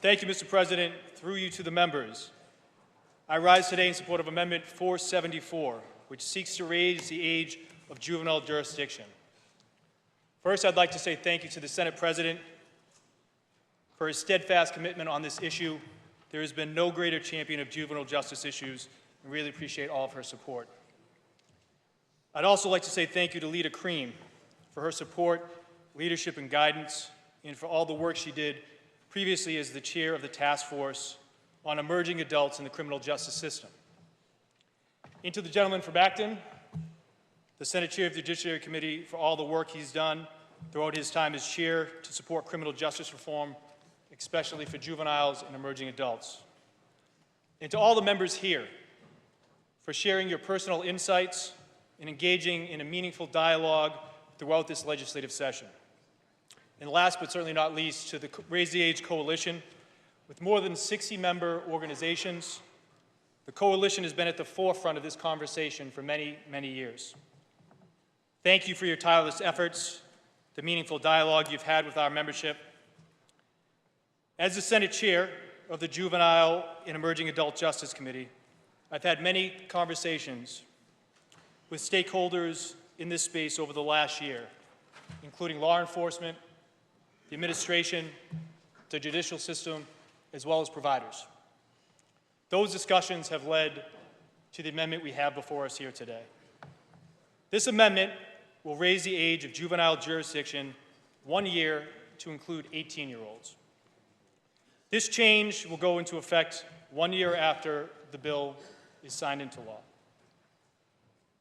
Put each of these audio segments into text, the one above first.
Thank you, Mr. President. Through you to the members. I rise today in support of Amendment 474, which seeks to raise the age of juvenile jurisdiction. First, I'd like to say thank you to the Senate President for his steadfast commitment on this issue. There has been no greater champion of juvenile justice issues, and really appreciate all of her support. I'd also like to say thank you to Leader Cream for her support, leadership, and guidance, and for all the work she did previously as the chair of the task force on emerging adults in the criminal justice system. And to the gentleman from Acton, the Senate Chair of the Judiciary Committee, for all the work he's done throughout his time as chair to support criminal justice reform, especially for juveniles and emerging adults. And to all the members here for sharing your personal insights and engaging in a meaningful dialogue throughout this legislative session. And last but certainly not least, to the Raise the Age Coalition. With more than 60 member organizations, the coalition has been at the forefront of this conversation for many, many years. Thank you for your tireless efforts, the meaningful dialogue you've had with our membership. As the Senate Chair of the Juvenile and Emerging Adult Justice Committee, I've had many conversations with stakeholders in this space over the last year, including law enforcement, the administration, the judicial system, as well as providers. Those discussions have led to the amendment we have before us here today. This amendment will raise the age of juvenile jurisdiction 1 year to include 18-year-olds. This change will go into effect 1 year after the bill is signed into law.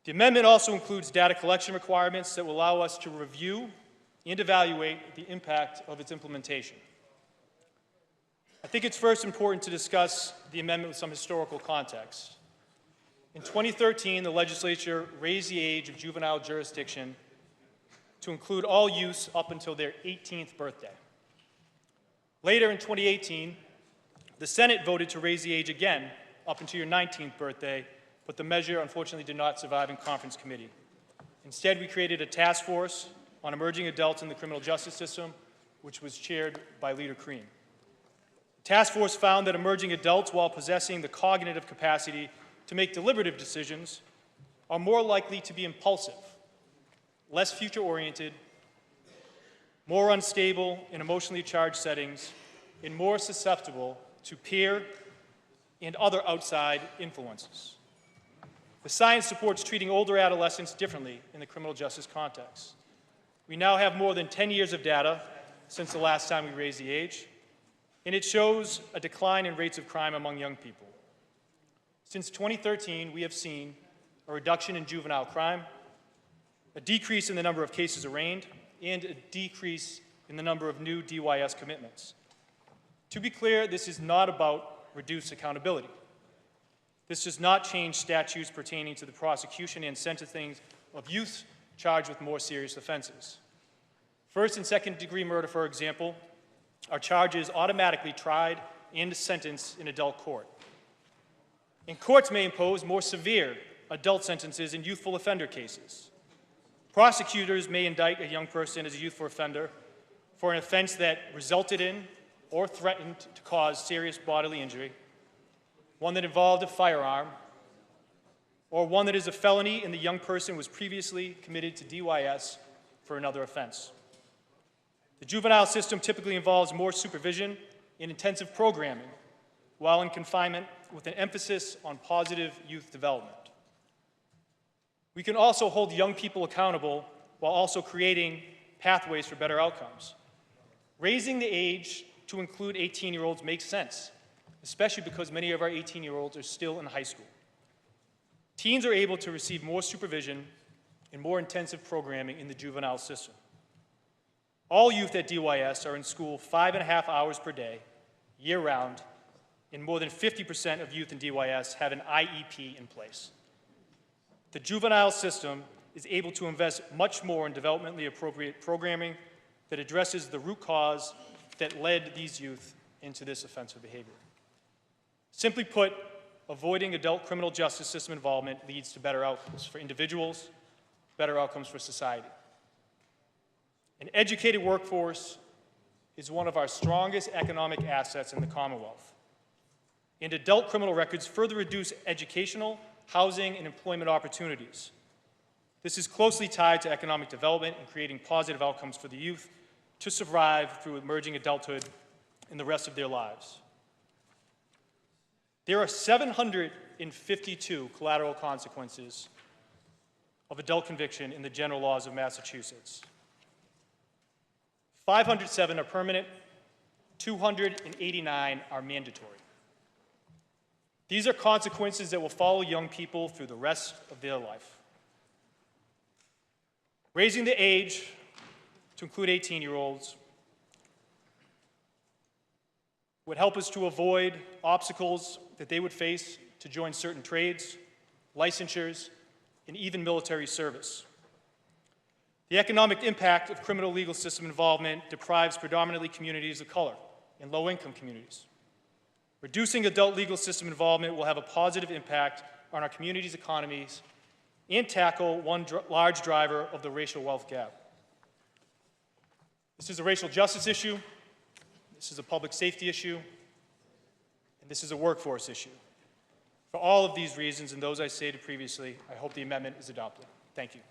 The amendment also includes data collection requirements that will allow us to review and evaluate the impact of its implementation. I think it's first important to discuss the amendment with some historical context. In 2013, the legislature raised the age of juvenile jurisdiction to include all youths up until their 18th birthday. Later in 2018, the Senate voted to raise the age again up until your 19th birthday, but the measure unfortunately did not survive in conference committee. Instead, we created a task force on emerging adults in the criminal justice system, which was chaired by Leader Cream. The task force found that emerging adults, while possessing the cognitive capacity to make deliberative decisions, are more likely to be impulsive, less future-oriented, more unstable in emotionally charged settings, and more susceptible to peer and other outside influences. The science supports treating older adolescents differently in the criminal justice context. We now have more than 10 years of data since the last time we raised the age, and it shows a decline in rates of crime among young people. Since 2013, we have seen a reduction in juvenile crime, a decrease in the number of cases arraigned, and a decrease in the number of new DYS commitments. To be clear, this is not about reduced accountability. This does not change statutes pertaining to the prosecution and sentencing of youth charged with more serious offenses. First and second degree murder, for example, are charges automatically tried and sentenced in adult court. And courts may impose more severe adult sentences in youthful offender cases. Prosecutors may indict a young person as a youthful offender for an offense that resulted in or threatened to cause serious bodily injury, one that involved a firearm, or one that is a felony and the young person was previously committed to DYS for another offense. The juvenile system typically involves more supervision and intensive programming while in confinement, with an emphasis on positive youth development. We can also hold young people accountable while also creating pathways for better outcomes. Raising the age to include 18-year-olds makes sense, especially because many of our 18-year-olds are still in high school. Teens are able to receive more supervision and more intensive programming in the juvenile system. All youth at DYS are in school 5.5 hours per day, year-round, and more than 50% of youth in DYS have an IEP in place. The juvenile system is able to invest much more in developmentally appropriate programming that addresses the root cause that led these youth into this offensive behavior. Simply put, avoiding adult criminal justice system involvement leads to better outcomes for individuals, better outcomes for society. An educated workforce is one of our strongest economic assets in the Commonwealth. And adult criminal records further reduce educational, housing, and employment opportunities. This is closely tied to economic development and creating positive outcomes for the youth to survive through emerging adulthood and the rest of their lives. There are 752 collateral consequences of adult conviction in the general laws of Massachusetts. 507 are permanent, 289 are mandatory. These are consequences that will follow young people through the rest of their life. Raising the age to include 18-year-olds would help us to avoid obstacles that they would face to join certain trades, licensures, and even military service. The economic impact of criminal legal system involvement deprives predominantly communities of color and low-income communities. Reducing adult legal system involvement will have a positive impact on our communities' economies and tackle one large driver of the racial wealth gap. This is a racial justice issue, this is a public safety issue, and this is a workforce issue. For all of these reasons and those I stated previously, I hope the amendment is adopted. Thank you.